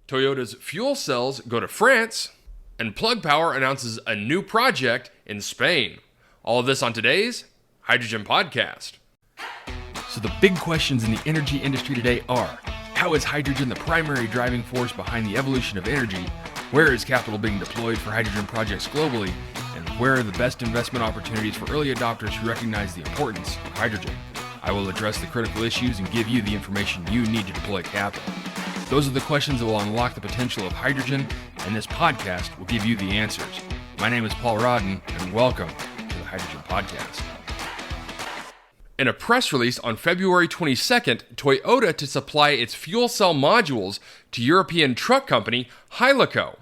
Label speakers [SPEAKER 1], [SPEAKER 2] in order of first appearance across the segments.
[SPEAKER 1] Toyota's fuel cells go to France, and Plug Power announces a new project in Spain. All of this on today's Hydrogen Podcast. So the big questions in the energy industry today are, how is hydrogen the primary driving force behind the evolution of energy? Where is capital being deployed for hydrogen projects globally? And where are the best investment opportunities for early adopters who recognize the importance of hydrogen? I will address the critical issues and give you the information you need to deploy capital. Those are the questions that will unlock the potential of hydrogen, and this podcast will give you the answers. My name is Paul Rodden, and welcome to the Hydrogen Podcast. In a press release on February 22nd, Toyota to supply its fuel cell modules to European truck company Hilexco.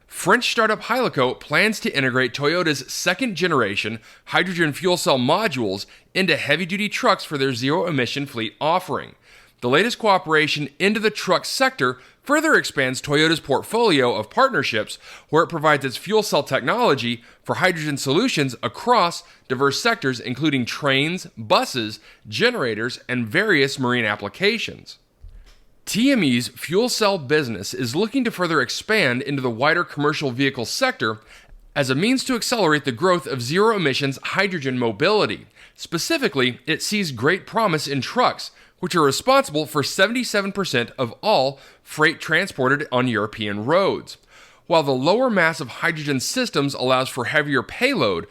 [SPEAKER 1] French startup Hilexco plans to integrate Toyota's second-generation hydrogen fuel cell modules into heavy-duty trucks for their zero-emission fleet offering. The latest cooperation into the truck sector further expands Toyota's portfolio of partnerships, where it provides its fuel cell technology for hydrogen solutions across diverse sectors, including trains, buses, generators, and various marine applications. TME's fuel cell business is looking to further expand into the wider commercial vehicle sector as a means to accelerate the growth of zero-emissions hydrogen mobility. Specifically, it sees great promise in trucks, which are responsible for 77% of all freight transported on European roads. While the lower mass of hydrogen systems allows for heavier payload,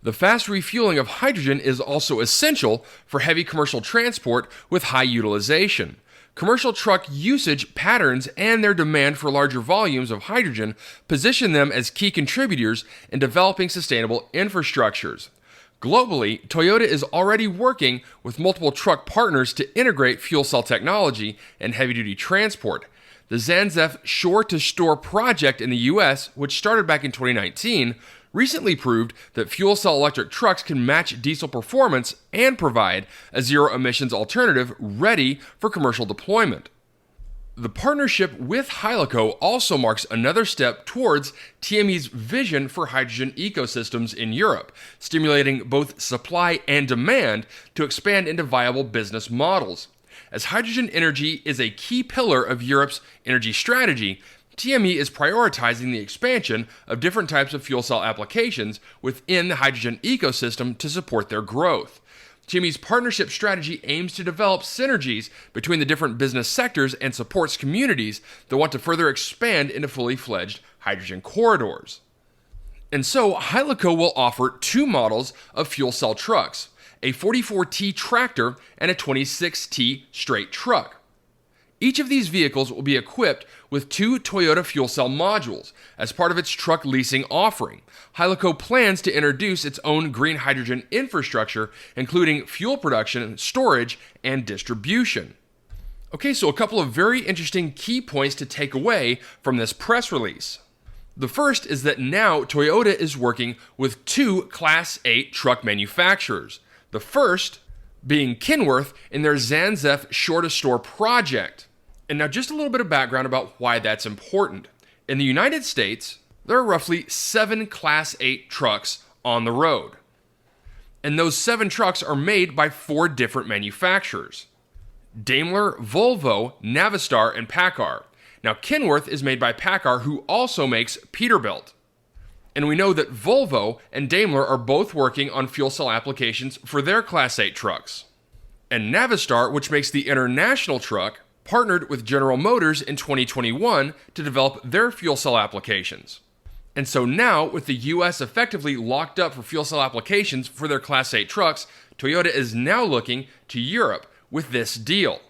[SPEAKER 1] the fast refueling of hydrogen is also essential for heavy commercial transport with high utilization. Commercial truck usage patterns and their demand for larger volumes of hydrogen position them as key contributors in developing sustainable infrastructures. Globally, Toyota is already working with multiple truck partners to integrate fuel cell technology in heavy-duty transport. The Zanzef Shore-to-Store project in the U.S., which started back in 2019, recently proved that fuel cell electric trucks can match diesel performance and provide a zero-emissions alternative ready for commercial deployment. The partnership with Hilexco also marks another step towards TME's vision for hydrogen ecosystems in Europe, stimulating both supply and demand to expand into viable business models. As hydrogen energy is a key pillar of Europe's energy strategy, TME is prioritizing the expansion of different types of fuel cell applications within the hydrogen ecosystem to support their growth. TME's partnership strategy aims to develop synergies between the different business sectors and supports communities that want to further expand into fully fledged hydrogen corridors. And so, Hilexco will offer two models of fuel cell trucks, a 44T tractor and a 26T straight truck. Each of these vehicles will be equipped with two Toyota fuel cell modules as part of its truck leasing offering. Hilexco plans to introduce its own green hydrogen infrastructure, including fuel production, storage, and distribution. Okay, so a couple of very interesting key points to take away from this press release. The first is that now Toyota is working with two Class 8 truck manufacturers. The first being Kenworth in their Zanzef Shore-to-Store project. And now just a little bit of background about why that's important. In the United States, there are roughly 7 Class 8 trucks on the road. And those 7 trucks are made by 4 different manufacturers: Daimler, Volvo, Navistar, and PACCAR. Now Kenworth is made by PACCAR, who also makes Peterbilt. And we know that Volvo and Daimler are both working on fuel cell applications for their Class 8 trucks. And Navistar, which makes the International truck, partnered with General Motors in 2021 to develop their fuel cell applications. And so now, with the US effectively locked up for fuel cell applications for their Class 8 trucks, Toyota is now looking to Europe with this deal.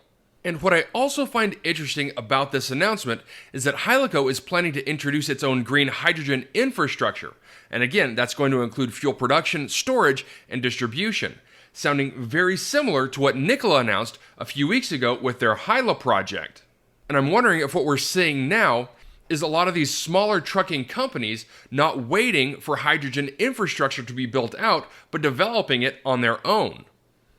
[SPEAKER 1] And what I also find interesting about this announcement is that Hilexco is planning to introduce its own green hydrogen infrastructure. And again, that's going to include fuel production, storage, and distribution, sounding very similar to what Nikola announced a few weeks ago with their Hyla project. And I'm wondering if what we're seeing now is a lot of these smaller trucking companies not waiting for hydrogen infrastructure to be built out, but developing it on their own.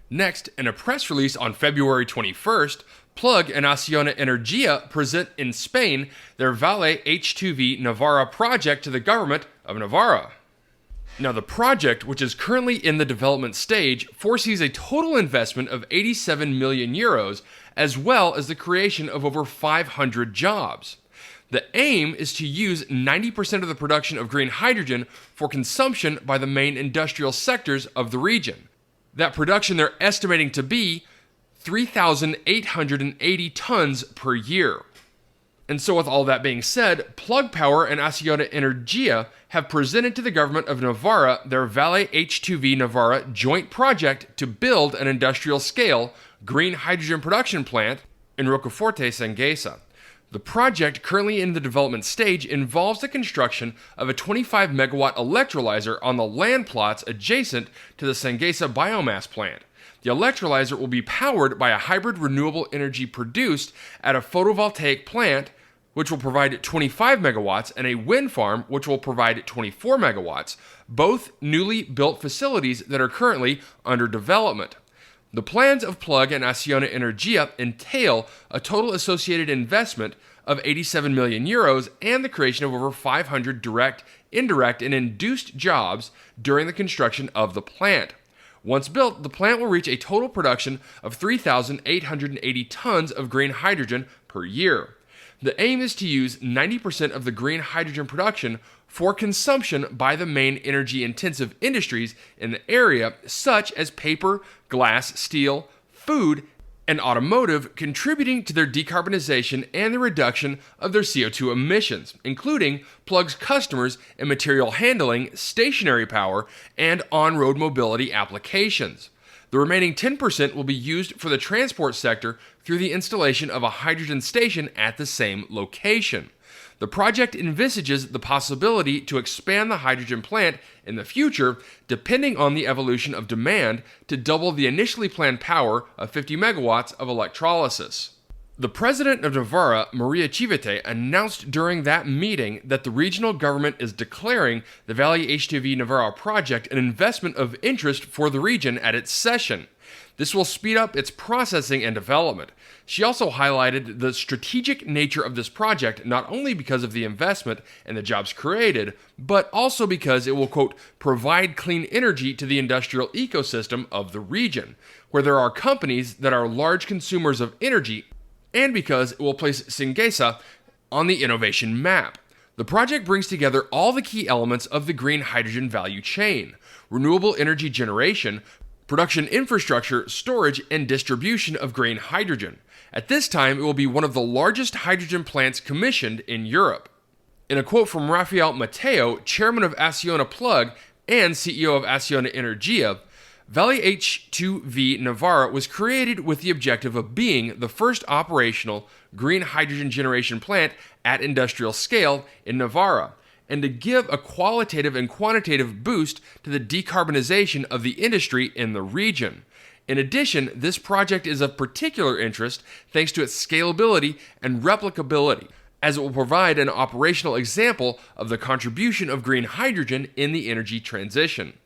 [SPEAKER 1] Next, in a press release on February 21st, Plug and Acciona Energía present in Spain their Vale H2V Navarra project to the government of Navarra. Now, the project, which is currently in the development stage, foresees a total investment of 87 million euros, as well as the creation of over 500 jobs. The aim is to use 90% of the production of green hydrogen for consumption by the main industrial sectors of the region. That production they're estimating to be 3,880 tons per year. And so with all that being said, Plug Power and Acciona Energia have presented to the government of Navarra their Vale H2V Navarra joint project to build an industrial-scale green hydrogen production plant in Rocaforte, Sanguesa. The project, currently in the development stage, involves the construction of a 25-megawatt electrolyzer on the land plots adjacent to the Sanguesa biomass plant. The electrolyzer will be powered by a hybrid renewable energy produced at a photovoltaic plant, which will provide 25 megawatts, and a wind farm, which will provide 24 megawatts, both newly built facilities that are currently under development. The plans of Plug and Acciona Energia entail a total associated investment of 87 million euros and the creation of over 500 direct, indirect, and induced jobs during the construction of the plant. Once built, the plant will reach a total production of 3,880 tons of green hydrogen per year. The aim is to use 90% of the green hydrogen production for consumption by the main energy-intensive industries in the area, such as paper, glass, steel, food, and automotive, contributing to their decarbonization and the reduction of their CO2 emissions, including Plug's customers in material handling, stationary power, and on-road mobility applications. The remaining 10% will be used for the transport sector through the installation of a hydrogen station at the same location. The project envisages the possibility to expand the hydrogen plant in the future, depending on the evolution of demand, to double the initially planned power of 50 megawatts of electrolysis. The president of Navarra, Maria Chivite, announced during that meeting that the regional government is declaring the Vale H2V Navarra project an investment of interest for the region at its session. This will speed up its processing and development. She also highlighted the strategic nature of this project, not only because of the investment and the jobs created, but also because it will, quote, provide clean energy to the industrial ecosystem of the region, where there are companies that are large consumers of energy, and because it will place Sanguesa on the innovation map. The project brings together all the key elements of the green hydrogen value chain: renewable energy generation, production infrastructure, storage, and distribution of green hydrogen. At this time, it will be one of the largest hydrogen plants commissioned in Europe. In a quote from Rafael Mateo, chairman of Acciona Plug and CEO of Acciona Energia, Vale H2V Navarra was created with the objective of being the first operational green hydrogen generation plant at industrial scale in Navarra, and to give a qualitative and quantitative boost to the decarbonization of the industry in the region. In addition, this project is of particular interest thanks to its scalability and replicability, as it will provide an operational example of the contribution of green hydrogen in the energy transition.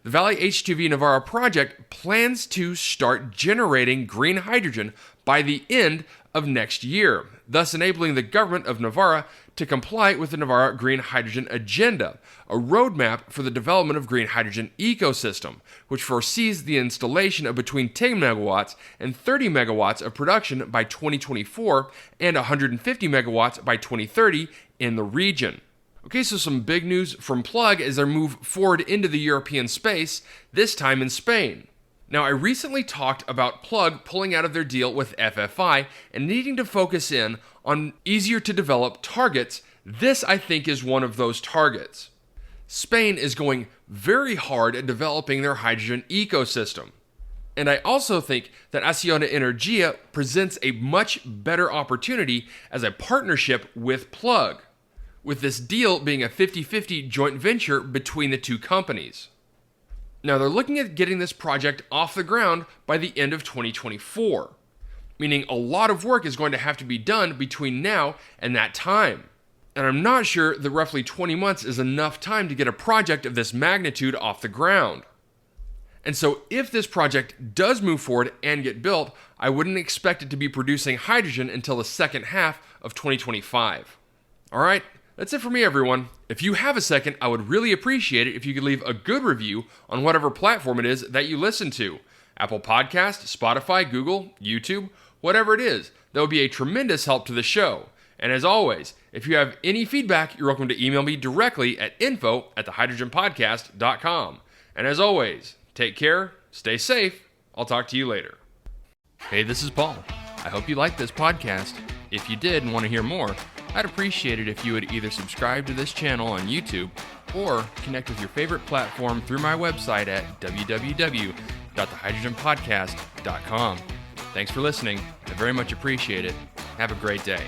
[SPEAKER 1] The Vale H2V Navarra project plans to start generating green hydrogen by the end of next year, thus enabling the government of Navarra to comply with the Navarra Green Hydrogen Agenda, a roadmap for the development of green hydrogen ecosystem, which foresees the installation of between 10 megawatts and 30 megawatts of production by 2024 and 150 megawatts by 2030 in the region. Okay, so some big news from Plug as they move forward into the European space, this time in Spain. Now, I recently talked about Plug pulling out of their deal with FFI and needing to focus in on easier to develop targets. This, I think, is one of those targets. Spain is going very hard at developing their hydrogen ecosystem. And I also think that Acciona Energia presents a much better opportunity as a partnership with Plug, with this deal being a 50-50 joint venture between the two companies. Now, they're looking at getting this project off the ground by the end of 2024, meaning a lot of work is going to have to be done between now and that time. And I'm not sure that roughly 20 months is enough time to get a project of this magnitude off the ground. And so if this project does move forward and get built, I wouldn't expect it to be producing hydrogen until the second half of 2025. All right? That's it for me, everyone. If you have a second, I would really appreciate it if you could leave a good review on whatever platform it is that you listen to. Apple Podcast, Spotify, Google, YouTube, whatever it is. That would be a tremendous help to the show. And as always, if you have any feedback, you're welcome to email me directly at info@thehydrogenpodcast.com. And as always, take care, stay safe. I'll talk to you later. Hey, this is Paul. I hope you liked this podcast. If you did and want to hear more, I'd appreciate it if you would either subscribe to this channel on YouTube or connect with your favorite platform through my website at www.thehydrogenpodcast.com. Thanks for listening. I very much appreciate it. Have a great day.